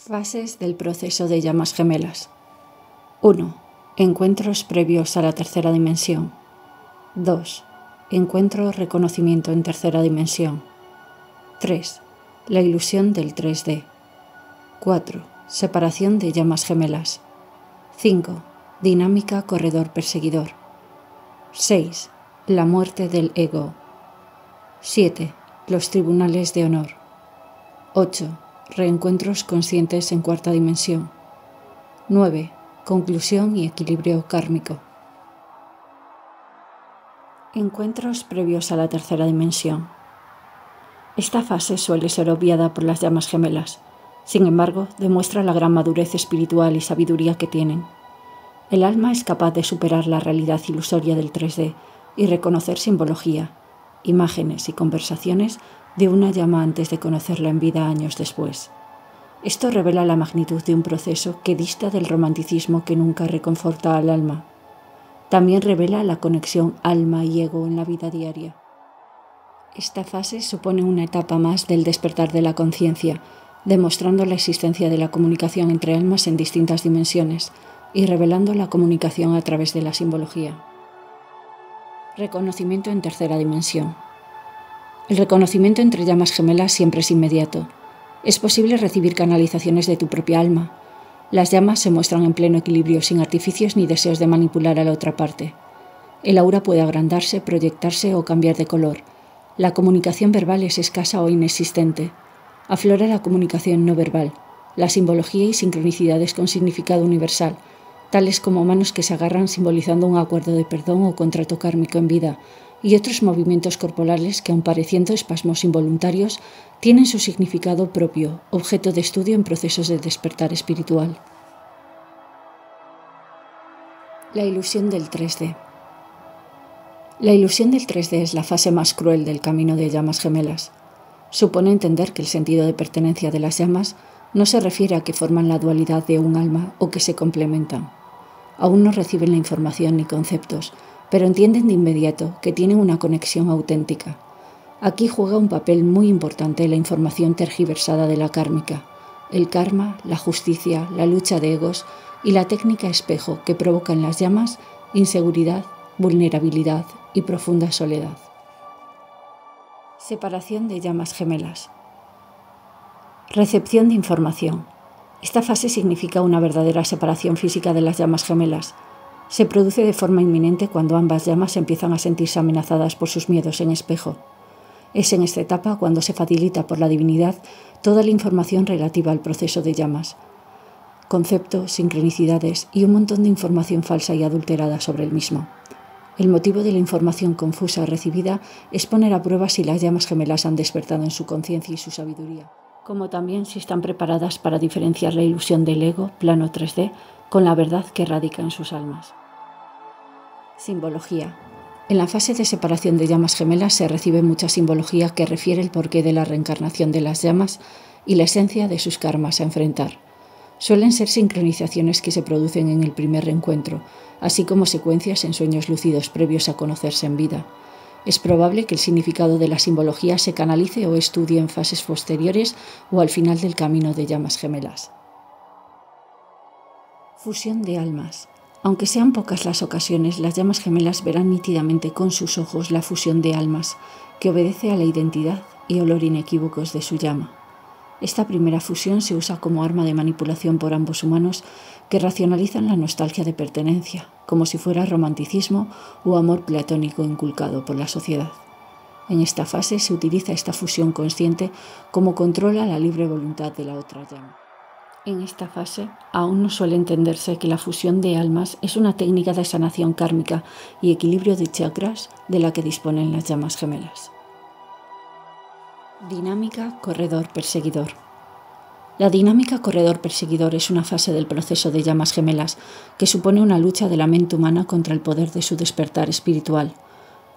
Fases del proceso de llamas gemelas. 1. Encuentros previos a la tercera dimensión. 2. Encuentro reconocimiento en tercera dimensión. 3. La ilusión del 3D. 4. Separación de llamas gemelas. 5. Dinámica corredor perseguidor. 6. La muerte del ego. 7. Los tribunales de honor. 8. Reencuentros conscientes en cuarta dimensión. 9. Conclusión y equilibrio kármico. Encuentros previos a la tercera dimensión. Esta fase suele ser obviada por las llamas gemelas. Sin embargo, demuestra la gran madurez espiritual y sabiduría que tienen. El alma es capaz de superar la realidad ilusoria del 3D y reconocer simbología, imágenes y conversaciones de una llama antes de conocerla en vida años después. Esto revela la magnitud de un proceso que dista del romanticismo que nunca reconforta al alma. También revela la conexión alma y ego en la vida diaria. Esta fase supone una etapa más del despertar de la conciencia, demostrando la existencia de la comunicación entre almas en distintas dimensiones y revelando la comunicación a través de la simbología. Reconocimiento en tercera dimensión. El reconocimiento entre llamas gemelas siempre es inmediato. Es posible recibir canalizaciones de tu propia alma. Las llamas se muestran en pleno equilibrio, sin artificios ni deseos de manipular a la otra parte. El aura puede agrandarse, proyectarse o cambiar de color. La comunicación verbal es escasa o inexistente. Aflora la comunicación no verbal, la simbología y sincronicidades con significado universal, tales como manos que se agarran simbolizando un acuerdo de perdón o contrato kármico en vida, y otros movimientos corporales que, aun pareciendo espasmos involuntarios, tienen su significado propio, objeto de estudio en procesos de despertar espiritual. La ilusión del 3D. La ilusión del 3D es la fase más cruel del camino de llamas gemelas. Supone entender que el sentido de pertenencia de las llamas no se refiere a que forman la dualidad de un alma o que se complementan. Aún no reciben la información ni conceptos, pero entienden de inmediato que tienen una conexión auténtica. Aquí juega un papel muy importante la información tergiversada de la kármica, el karma, la justicia, la lucha de egos y la técnica espejo que provoca en las llamas inseguridad, vulnerabilidad y profunda soledad. Separación de llamas gemelas. Recepción de información. Esta fase significa una verdadera separación física de las llamas gemelas. Se produce de forma inminente cuando ambas llamas empiezan a sentirse amenazadas por sus miedos en espejo. Es en esta etapa cuando se facilita por la divinidad toda la información relativa al proceso de llamas, conceptos, sincronicidades y un montón de información falsa y adulterada sobre el mismo. El motivo de la información confusa recibida es poner a prueba si las llamas gemelas han despertado en su conciencia y su sabiduría, como también si están preparadas para diferenciar la ilusión del ego, plano 3D, con la verdad que radica en sus almas. Simbología. En la fase de separación de llamas gemelas se recibe mucha simbología que refiere el porqué de la reencarnación de las llamas y la esencia de sus karmas a enfrentar. Suelen ser sincronizaciones que se producen en el primer reencuentro, así como secuencias en sueños lúcidos previos a conocerse en vida. Es probable que el significado de la simbología se canalice o estudie en fases posteriores o al final del camino de llamas gemelas. Fusión de almas. Aunque sean pocas las ocasiones, las llamas gemelas verán nítidamente con sus ojos la fusión de almas, que obedece a la identidad y olor inequívocos de su llama. Esta primera fusión se usa como arma de manipulación por ambos humanos que racionalizan la nostalgia de pertenencia, como si fuera romanticismo o amor platónico inculcado por la sociedad. En esta fase se utiliza esta fusión consciente como control a la libre voluntad de la otra llama. En esta fase aún no suele entenderse que la fusión de almas es una técnica de sanación kármica y equilibrio de chakras de la que disponen las llamas gemelas. Dinámica corredor perseguidor. La dinámica corredor perseguidor es una fase del proceso de llamas gemelas que supone una lucha de la mente humana contra el poder de su despertar espiritual.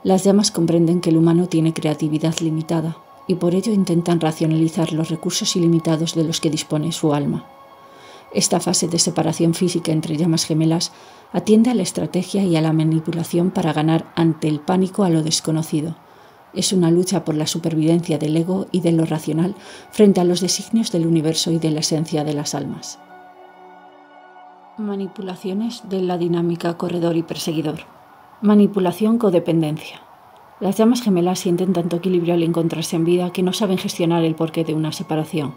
Las llamas comprenden que el humano tiene creatividad limitada y por ello intentan racionalizar los recursos ilimitados de los que dispone su alma. Esta fase de separación física entre llamas gemelas atiende a la estrategia y a la manipulación para ganar ante el pánico a lo desconocido. Es una lucha por la supervivencia del ego y de lo racional frente a los designios del universo y de la esencia de las almas. Manipulaciones de la dinámica corredor y perseguidor. Manipulación codependencia. Las llamas gemelas sienten tanto equilibrio al encontrarse en vida que no saben gestionar el porqué de una separación.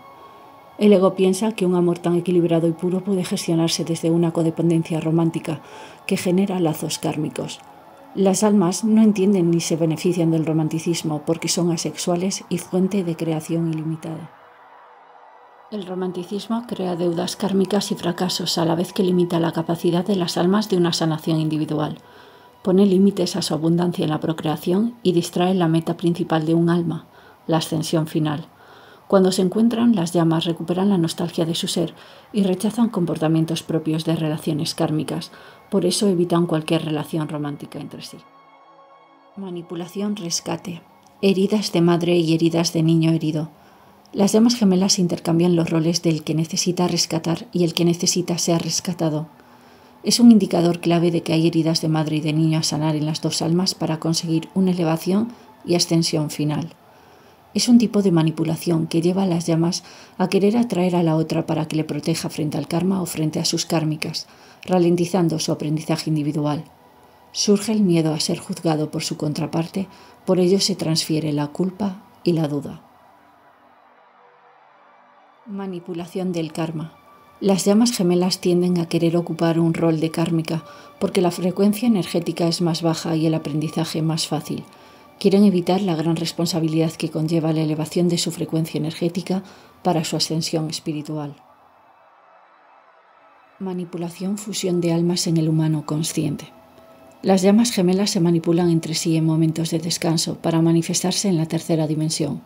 El ego piensa que un amor tan equilibrado y puro puede gestionarse desde una codependencia romántica que genera lazos kármicos. Las almas no entienden ni se benefician del romanticismo porque son asexuales y fuente de creación ilimitada. El romanticismo crea deudas kármicas y fracasos a la vez que limita la capacidad de las almas de una sanación individual. Pone límites a su abundancia en la procreación y distrae la meta principal de un alma, la ascensión final. Cuando se encuentran, las llamas recuperan la nostalgia de su ser y rechazan comportamientos propios de relaciones kármicas, por eso evitan cualquier relación romántica entre sí. Manipulación rescate. Heridas de madre y heridas de niño herido. Las llamas gemelas intercambian los roles del que necesita rescatar y el que necesita ser rescatado. Es un indicador clave de que hay heridas de madre y de niño a sanar en las dos almas para conseguir una elevación y ascensión final. Es un tipo de manipulación que lleva a las llamas a querer atraer a la otra para que le proteja frente al karma o frente a sus kármicas, ralentizando su aprendizaje individual. Surge el miedo a ser juzgado por su contraparte, por ello se transfiere la culpa y la duda. Manipulación del karma. Las llamas gemelas tienden a querer ocupar un rol de kármica porque la frecuencia energética es más baja y el aprendizaje más fácil. Quieren evitar la gran responsabilidad que conlleva la elevación de su frecuencia energética para su ascensión espiritual. Manipulación fusión de almas en el humano consciente. Las llamas gemelas se manipulan entre sí en momentos de descanso para manifestarse en la tercera dimensión.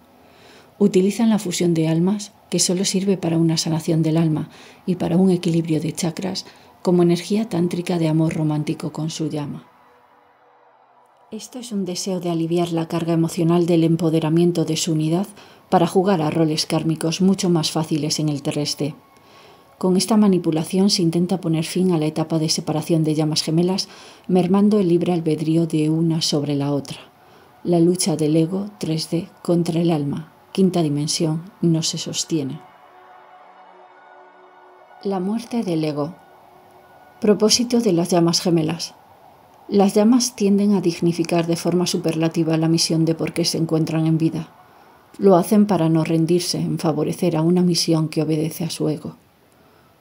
Utilizan la fusión de almas, que solo sirve para una sanación del alma y para un equilibrio de chakras, como energía tántrica de amor romántico con su llama. Esto es un deseo de aliviar la carga emocional del empoderamiento de su unidad para jugar a roles kármicos mucho más fáciles en el terrestre. Con esta manipulación se intenta poner fin a la etapa de separación de llamas gemelas, mermando el libre albedrío de una sobre la otra. La lucha del ego 3D contra el alma, quinta dimensión, no se sostiene. La muerte del ego. Propósito de las llamas gemelas. Las llamas tienden a dignificar de forma superlativa la misión de por qué se encuentran en vida. Lo hacen para no rendirse en favorecer a una misión que obedece a su ego.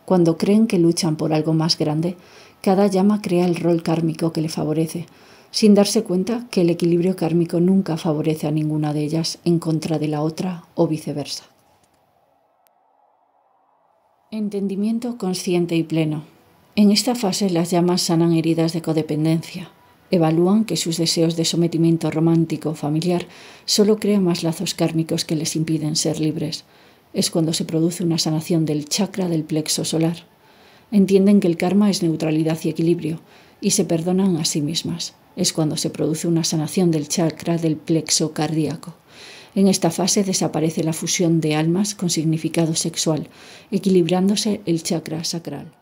Cuando creen que luchan por algo más grande, cada llama crea el rol kármico que le favorece, sin darse cuenta que el equilibrio kármico nunca favorece a ninguna de ellas en contra de la otra o viceversa. Entendimiento consciente y pleno. En esta fase las llamas sanan heridas de codependencia. Evalúan que sus deseos de sometimiento romántico familiar solo crean más lazos kármicos que les impiden ser libres. Es cuando se produce una sanación del chakra del plexo solar. Entienden que el karma es neutralidad y equilibrio y se perdonan a sí mismas. Es cuando se produce una sanación del chakra del plexo cardíaco. En esta fase desaparece la fusión de almas con significado sexual, equilibrándose el chakra sacral.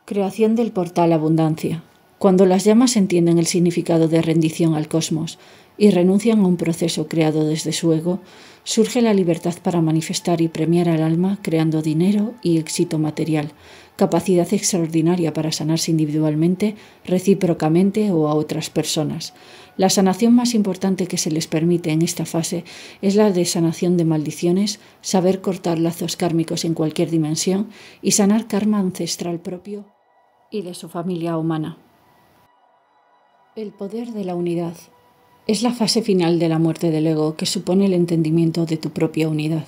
Creación del portal abundancia. Cuando las llamas entienden el significado de rendición al cosmos y renuncian a un proceso creado desde su ego, surge la libertad para manifestar y premiar al alma creando dinero y éxito material, capacidad extraordinaria para sanarse individualmente, recíprocamente o a otras personas. La sanación más importante que se les permite en esta fase es la de sanación de maldiciones, saber cortar lazos kármicos en cualquier dimensión y sanar karma ancestral propio y de su familia humana. El poder de la unidad. Es la fase final de la muerte del ego que supone el entendimiento de tu propia unidad.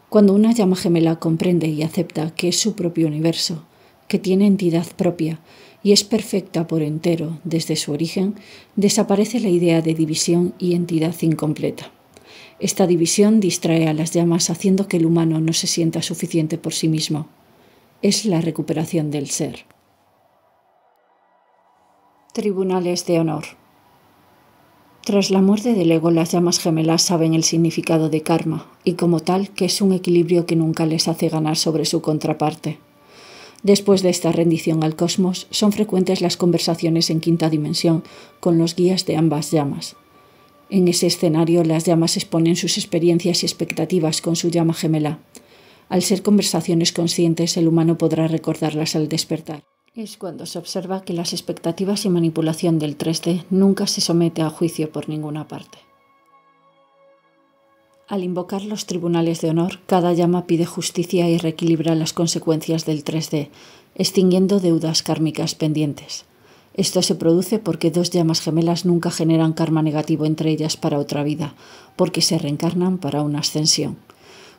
Cuando una llama gemela comprende y acepta que es su propio universo, que tiene entidad propia y es perfecta por entero desde su origen, desaparece la idea de división y entidad incompleta. Esta división distrae a las llamas haciendo que el humano no se sienta suficiente por sí mismo. Es la recuperación del ser. Tribunales de honor. Tras la muerte del ego, las llamas gemelas saben el significado de karma y como tal que es un equilibrio que nunca les hace ganar sobre su contraparte. Después de esta rendición al cosmos, son frecuentes las conversaciones en quinta dimensión con los guías de ambas llamas. En ese escenario, las llamas exponen sus experiencias y expectativas con su llama gemela. Al ser conversaciones conscientes, el humano podrá recordarlas al despertar. Es cuando se observa que las expectativas y manipulación del 3D nunca se somete a juicio por ninguna parte. Al invocar los tribunales de honor, cada llama pide justicia y reequilibra las consecuencias del 3D, extinguiendo deudas kármicas pendientes. Esto se produce porque dos llamas gemelas nunca generan karma negativo entre ellas para otra vida, porque se reencarnan para una ascensión.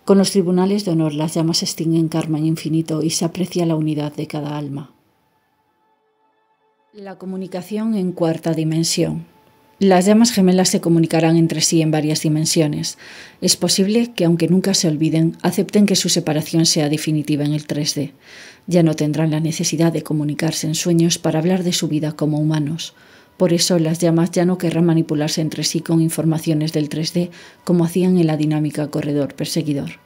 Con los tribunales de honor, las llamas extinguen karma en infinito y se aprecia la unidad de cada alma. La comunicación en cuarta dimensión. Las llamas gemelas se comunicarán entre sí en varias dimensiones. Es posible que, aunque nunca se olviden, acepten que su separación sea definitiva en el 3D. Ya no tendrán la necesidad de comunicarse en sueños para hablar de su vida como humanos. Por eso, las llamas ya no querrán manipularse entre sí con informaciones del 3D como hacían en la dinámica corredor-perseguidor.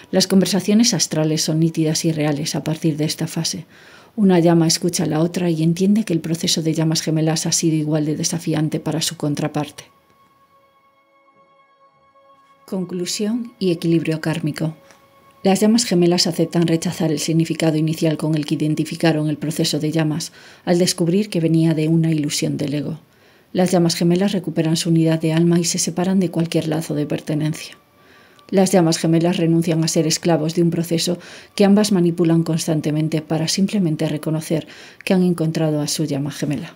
Las conversaciones astrales son nítidas y reales a partir de esta fase. Una llama escucha a la otra y entiende que el proceso de llamas gemelas ha sido igual de desafiante para su contraparte. Conclusión y equilibrio kármico. Las llamas gemelas aceptan rechazar el significado inicial con el que identificaron el proceso de llamas, al descubrir que venía de una ilusión del ego. Las llamas gemelas recuperan su unidad de alma y se separan de cualquier lazo de pertenencia. Las llamas gemelas renuncian a ser esclavos de un proceso que ambas manipulan constantemente para simplemente reconocer que han encontrado a su llama gemela.